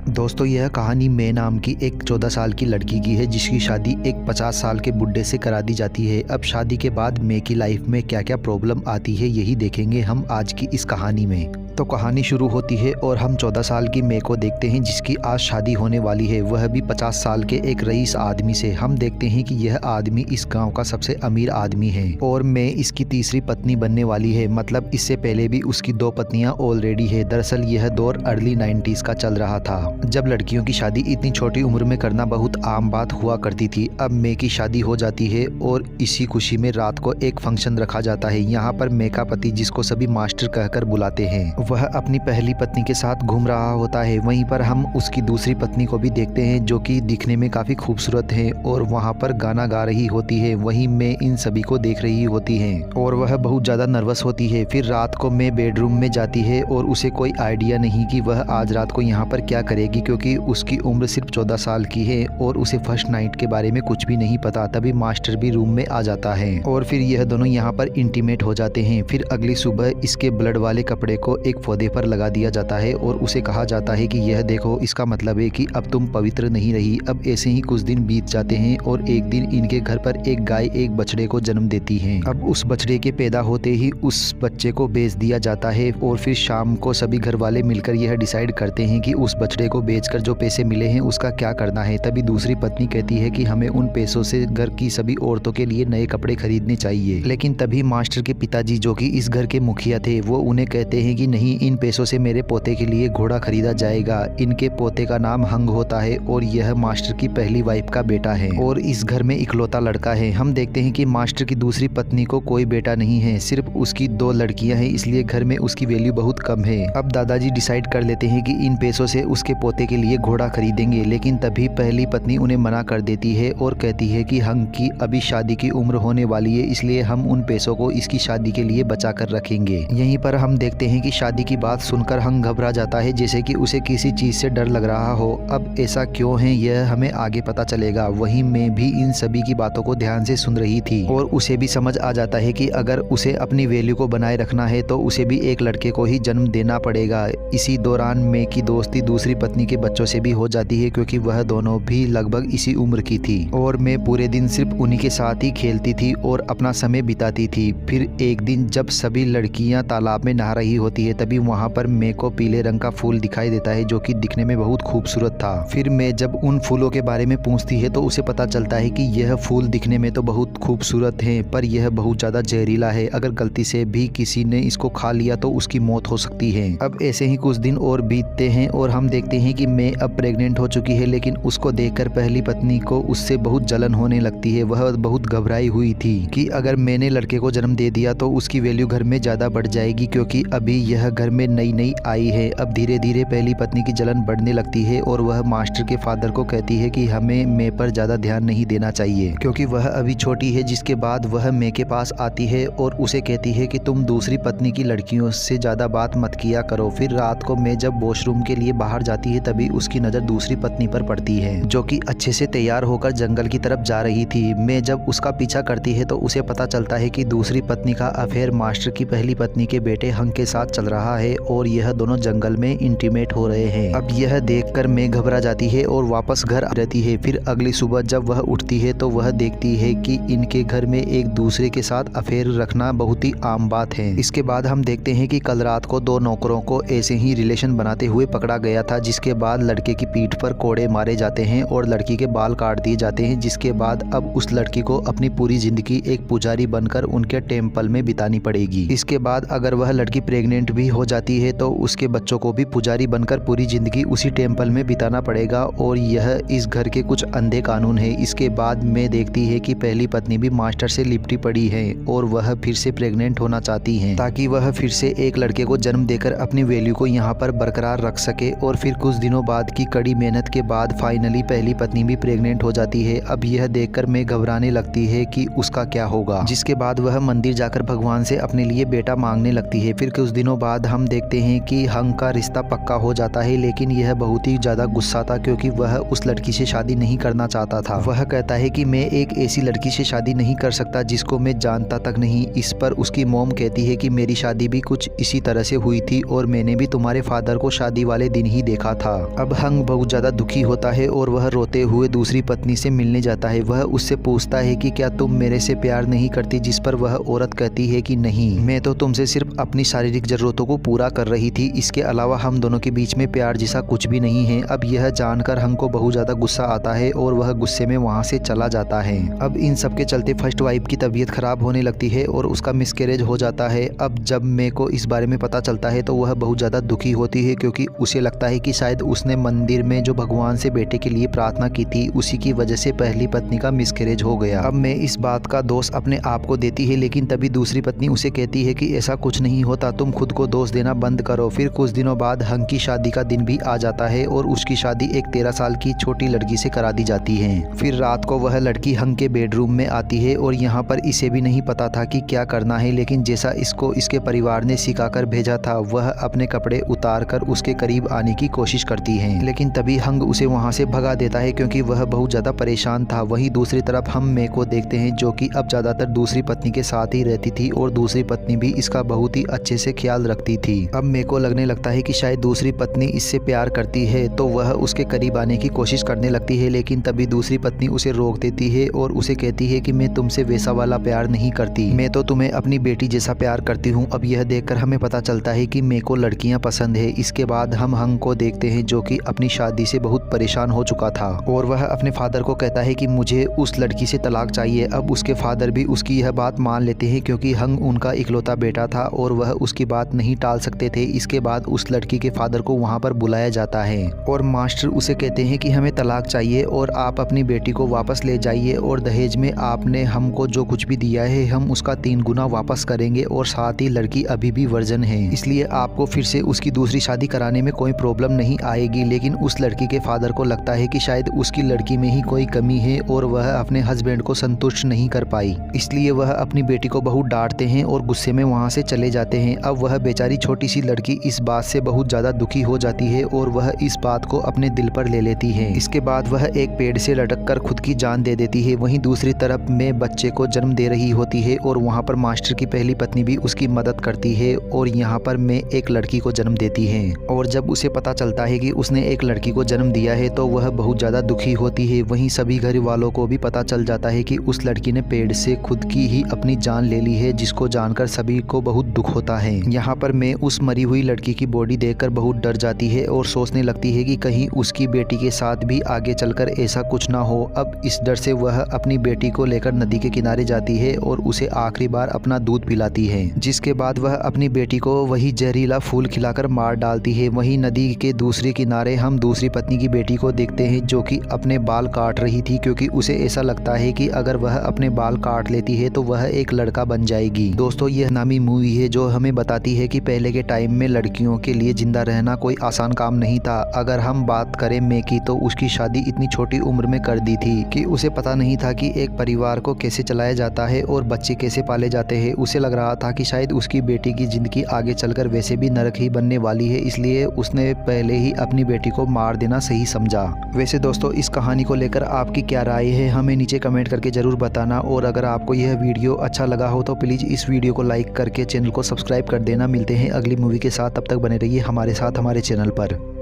दोस्तों यह कहानी मे नाम की एक 14 साल की लड़की की है जिसकी शादी एक 50 साल के बुड्ढे से करा दी जाती है। अब शादी के बाद मे की लाइफ में क्या क्या प्रॉब्लम आती है यही देखेंगे हम आज की इस कहानी में। तो कहानी शुरू होती है और हम 14 साल की मे को देखते हैं जिसकी आज शादी होने वाली है, वह भी 50 साल के एक रईस आदमी से। हम देखते हैं कि यह आदमी इस गांव का सबसे अमीर आदमी है और मे इसकी तीसरी पत्नी बनने वाली है। मतलब इससे पहले भी उसकी 2 पत्नियां ऑलरेडी है। दरअसल यह दौर अर्ली 90s का चल रहा था जब लड़कियों की शादी इतनी छोटी उम्र में करना बहुत आम बात हुआ करती थी। अब मे की शादी हो जाती है और इसी खुशी में रात को एक फंक्शन रखा जाता है। यहाँ पर मे का पति, जिसको सभी मास्टर कहकर बुलाते हैं, वह अपनी पहली पत्नी के साथ घूम रहा होता है। वहीं पर हम उसकी दूसरी पत्नी को भी देखते हैं जो कि दिखने में काफ़ी खूबसूरत है और वहाँ पर गाना गा रही होती है। वहीं मे इन सभी को देख रही होती है और वह बहुत ज़्यादा नर्वस होती है। फिर रात को मे बेडरूम में जाती है और उसे कोई आइडिया नहीं कि वह आज रात को यहाँ पर क्या करेगी, क्योंकि उसकी उम्र सिर्फ 14 साल की है और उसे फर्स्ट नाइट के बारे में कुछ भी नहीं पता। तभी मास्टर भी रूम में आ जाता है और फिर यह दोनों यहाँ पर इंटीमेट हो जाते हैं। फिर अगली सुबह इसके ब्लड वाले कपड़े को एक पौधे पर लगा दिया जाता है और उसे कहा जाता है कि यह देखो, इसका मतलब है कि अब तुम पवित्र नहीं रही। अब ऐसे ही कुछ दिन बीत जाते हैं और एक दिन इनके घर पर एक गाय एक बछड़े को जन्म देती है। अब उस बछड़े के पैदा होते ही उस बच्चे को बेच दिया जाता है और फिर शाम को सभी घर वाले मिलकर यह डिसाइड करते हैं कि उस बछड़े को बेचकर जो पैसे मिले हैं उसका क्या करना है। तभी दूसरी पत्नी कहती है कि हमें उन पैसों से घर की सभी औरतों के लिए नए कपड़े खरीदने चाहिए। लेकिन तभी मास्टर के पिताजी, जो कि इस घर के मुखिया थे, वो उन्हें कहते हैं कि नहीं, इन पैसों से मेरे पोते के लिए घोड़ा खरीदा जाएगा। इनके पोते का नाम हंग होता है और यह मास्टर की पहली वाइफ का बेटा है और इस घर में इकलौता लड़का है। हम देखते हैं कि मास्टर की दूसरी पत्नी को कोई बेटा नहीं है, सिर्फ उसकी 2 लड़कियां हैं, इसलिए घर में उसकी वैल्यू बहुत कम है। अब दादाजी डिसाइड कर लेते हैं कि इन पैसों से उसके पोते के लिए घोड़ा खरीदेंगे। लेकिन तभी पहली पत्नी उन्हें मना कर देती है और कहती है कि हंग की अभी शादी की उम्र होने वाली है, इसलिए हम उन पैसों को इसकी शादी के लिए बचा कर रखेंगे। यहीं पर हम देखते हैं कि शादी की बात सुनकर हंग घबरा जाता है, जैसे कि उसे किसी चीज से डर लग रहा हो। अब ऐसा क्यों है यह हमें आगे पता चलेगा। वहीं मैं भी इन सभी की बातों को ध्यान से सुन रही थी और उसे भी समझ आ जाता है कि अगर उसे अपनी वैल्यू को बनाए रखना है तो उसे भी एक लड़के को ही जन्म देना पड़ेगा। इसी दौरान मे की दोस्ती दूसरी पत्नी के बच्चों से भी हो जाती है, क्योंकि वह दोनों भी लगभग इसी उम्र की थी और मैं पूरे दिन सिर्फ उन्हीं के साथ ही खेलती थी और अपना समय बिताती थी। फिर एक दिन जब सभी लड़कियां तालाब में नहा रही होती है, तभी वहां पर मे को पीले रंग का फूल दिखाई देता है जो कि दिखने में बहुत खूबसूरत था। फिर मैं जब उन फूलों के बारे में पूछती है तो उसे पता चलता है कि यह फूल दिखने में तो बहुत खूबसूरत है, पर यह बहुत ज्यादा जहरीला है। अगर गलती से भी किसी ने इसको खा लिया तो उसकी मौत हो सकती है। अब ऐसे ही कुछ दिन और बीतते हैं और हम देखते हैं कि मे अब प्रेग्नेंट हो चुकी है, लेकिन उसको देखकर पहली पत्नी को उससे बहुत जलन होने लगती है। वह बहुत घबराई हुई थी कि अगर मैंने लड़के को जन्म दे दिया तो उसकी वैल्यू घर में ज्यादा बढ़ जाएगी, क्योंकि अभी यह घर में नई नई आई है। अब धीरे धीरे पहली पत्नी की जलन बढ़ने लगती है और वह मास्टर के फादर को कहती है कि हमें मे पर ज्यादा ध्यान नहीं देना चाहिए, क्योंकि वह अभी छोटी है। जिसके बाद वह मे के पास आती है और उसे कहती है कि तुम दूसरी पत्नी की लड़कियों से ज्यादा बात मत किया करो। फिर रात को मे जब वॉशरूम के लिए बाहर जाती है तभी उसकी नजर दूसरी पत्नी पर पड़ती है, जो कि अच्छे से तैयार होकर जंगल की तरफ जा रही थी। मे जब उसका पीछा करती है तो उसे पता चलता है कि दूसरी पत्नी का अफेयर मास्टर की पहली पत्नी के बेटे हंग के साथ चल रहा है और यह दोनों जंगल में इंटीमेट हो रहे हैं। अब यह देखकर मे घबरा जाती है और वापस घर आती है। फिर अगली सुबह जब वह उठती है तो वह देखती है कि इनके घर में एक दूसरे के साथ अफेयर रखना बहुत ही आम बात है। इसके बाद हम देखते हैं कि कल रात को 2 नौकरों को ऐसे ही रिलेशन बनाते हुए पकड़ा गया था, जिसके बाद लड़के की पीठ पर कोड़े मारे जाते हैं और लड़की के बाल काट दिए जाते हैं। जिसके बाद अब उस लड़की को अपनी पूरी जिंदगी एक पुजारी बनकर उनके टेम्पल में बितानी पड़ेगी। इसके बाद अगर वह लड़की प्रेग्नेंट भी हो जाती है तो उसके बच्चों को भी पुजारी बनकर पूरी जिंदगी उसी टेम्पल में बिताना पड़ेगा और यह इस घर के कुछ अंधे कानून है। इसके बाद मैं देखती है कि पहली पत्नी भी मास्टर से लिपटी पड़ी है और वह फिर से प्रेग्नेंट होना चाहती है, ताकि वह फिर से एक लड़के को जन्म देकर अपनी वैल्यू को यहाँ पर बरकरार रख सके। और फिर कुछ दिनों बाद की कड़ी मेहनत के बाद फाइनली पहली पत्नी भी प्रेग्नेंट हो जाती है। अब यह देखकर मैं घबराने लगती है कि उसका क्या होगा। जिसके बाद वह मंदिर जाकर भगवान से अपने लिए बेटा मांगने लगती है। फिर कुछ दिनों बाद बाद हम देखते हैं कि हंग का रिश्ता पक्का हो जाता है, लेकिन यह बहुत ही ज़्यादा गुस्सा था क्योंकि वह उस लड़की से शादी नहीं करना चाहता था। वह कहता है कि मैं एक ऐसी लड़की से शादी नहीं कर सकता जिसको मैं जानता तक नहीं। इस पर उसकी मॉम कहती है कि मेरी शादी भी कुछ इसी तरह से हुई थी और मैंने भी तुम्हारे फादर को शादी वाले दिन ही देखा था। अब हंग बहुत ज़्यादा दुखी होता है और वह रोते हुए दूसरी पत्नी से मिलने जाता है। वह उससे पूछता है कि क्या तुम मेरे से प्यार नहीं करती, जिस पर वह औरत कहती है कि नहीं, मैं तो तुमसे सिर्फ अपनी शारीरिक ज़रूरतों को पूरा कर रही थी, इसके अलावा हम दोनों के बीच में प्यार जैसा कुछ भी नहीं है। अब यह जानकर हंग को बहुत ज़्यादा गुस्सा आता है और वह गुस्से में वहाँ से चला जाता है। अब इन सब के चलते फर्स्ट वाइफ की तबीयत खराब होने लगती है और उसका मिसकैरेज हो जाता है। अब जब मे को इस बारे में पता चलता है तो वह बहुत ज़्यादा दुखी होती है क्योंकि उसे लगता है कि शायद उसने मंदिर में जो भगवान से बेटे के लिए प्रार्थना की थी उसी की वजह से पहली पत्नी का मिसकैरेज हो गया। अब मैं इस बात का दोष अपने आप को देती है, लेकिन तभी दूसरी पत्नी उसे कहती है कि ऐसा कुछ नहीं होता, तुम खुद को दोष देना बंद करो। फिर कुछ दिनों बाद हंग की शादी का दिन भी आ जाता है और उसकी शादी एक 13 साल की छोटी लड़की से करा दी जाती है। फिर रात को वह लड़की हंग के बेडरूम में आती है और यहाँ पर इसे भी नहीं पता था कि क्या करना है, लेकिन जैसा इसको इसके परिवार ने सिखाकर भेजा था वह अपने कपड़े उतार कर उसके करीब आने की कोशिश करती है, लेकिन तभी हंग उसे वहाँ से भगा देता है क्योंकि वह बहुत ज़्यादा परेशान था। वहीं दूसरी तरफ हम मे को देखते हैं जो कि अब ज़्यादातर दूसरी पत्नी के साथ ही रहती थी और दूसरी पत्नी भी इसका बहुत ही अच्छे से ख्याल रखती थी। अब मे को लगने लगता है कि शायद दूसरी पत्नी इससे प्यार करती है तो वह उसके करीब आने की कोशिश करने लगती है, लेकिन तभी दूसरी पत्नी उसे रोक देती है और उसे कहती है कि मैं तुमसे वैसा वाला प्यार नहीं करती, मैं तो तुम्हें अपनी बेटी जैसा प्यार करती हूँ। अब यह देखकर हमें पता चलता है कि मे को लड़कियाँ पसंद है। इसके बाद हम हंग को देखते हैं जो कि अपनी शादी से बहुत परेशान हो चुका था और वह अपने फादर को कहता है कि मुझे उस लड़की से तलाक चाहिए। अब उसके फादर भी उसकी यह बात मान लेते हैं क्योंकि हंग उनका इकलौता बेटा था और वह उसकी बात नहीं टाल सकते थे। इसके बाद उस लड़की के फादर को वहाँ पर बुलाया जाता है और मास्टर उसे कहते हैं कि हमें तलाक चाहिए और आप अपनी बेटी को वापस ले जाइए और दहेज में आपने हमको जो कुछ भी दिया है हम उसका 3 गुना वापस करेंगे और साथ ही लड़की अभी भी वर्जन है, इसलिए आपको फिर से उसकी दूसरी शादी कराने में कोई प्रॉब्लम नहीं आएगी। लेकिन उस लड़की के फादर को लगता है कि शायद उसकी लड़की में ही कोई कमी है और वह अपने हस्बैंड को संतुष्ट नहीं कर पाई, इसलिए वह अपनी बेटी को बहुत डांटते हैं और गुस्से में वहाँ से चले जाते हैं। अब वह बेचारी छोटी सी लड़की इस बात से बहुत ज़्यादा दुखी हो जाती है और वह इस बात को अपने दिल पर ले लेती है। इसके बाद वह एक पेड़ से लटक कर खुद की जान दे देती है। वहीं दूसरी तरफ में बच्चे को जन्म दे रही होती है और वहाँ पर मास्टर की पहली पत्नी भी उसकी मदद करती है और यहाँ पर मैं एक लड़की को जन्म देती है और जब उसे पता चलता है कि उसने एक लड़की को जन्म दिया है तो वह बहुत ज़्यादा दुखी होती है। वहीं सभी घर वालों को भी पता चल जाता है कि उस लड़की ने पेड़ से खुद की ही अपनी जान ले ली है, जिसको जानकर सभी को बहुत दुख होता है। यहाँ पर मैं उस मरी हुई लड़की की बॉडी देखकर बहुत डर जाती है और सोचने लगती है कि कहीं उसकी बेटी के साथ भी आगे चलकर ऐसा कुछ ना हो। अब इस डर से वह अपनी बेटी को लेकर नदी के किनारे जाती है और उसे आखिरी बार अपना दूध पिलाती है, जिसके बाद वह अपनी बेटी को वही जहरीला फूल खिलाकर मार डालती है। वहीं नदी के दूसरे किनारे हम दूसरी पत्नी की बेटी को देखते हैं जो कि अपने बाल काट रही थी क्योंकि उसे ऐसा लगता है कि अगर वह अपने बाल काट लेती है तो वह एक लड़का बन जाएगी। दोस्तों, यह नामी मूवी है जो हमें बताती है कि पहले के टाइम में लड़कियों के लिए जिंदा रहना कोई आसान काम नहीं था। अगर हम बात करें मे की तो उसकी शादी इतनी छोटी उम्र में कर दी थी कि उसे पता नहीं था कि एक परिवार को कैसे चलाया जाता है और बच्चे कैसे पाले जाते हैं। उसे लग रहा था कि शायद उसकी बेटी की जिंदगी आगे चलकर वैसे भी नरक ही बनने वाली है, इसलिए उसने पहले ही अपनी बेटी को मार देना सही समझा। वैसे दोस्तों, इस कहानी को लेकर आपकी क्या राय है हमें नीचे कमेंट करके जरूर बताना और अगर आपको यह वीडियो अच्छा लगा हो तो प्लीज़ इस वीडियो को लाइक करके चैनल को सब्सक्राइब कर देना। मिलते हैं अगली मूवी के साथ, तब तक बने रहिए हमारे साथ हमारे चैनल पर।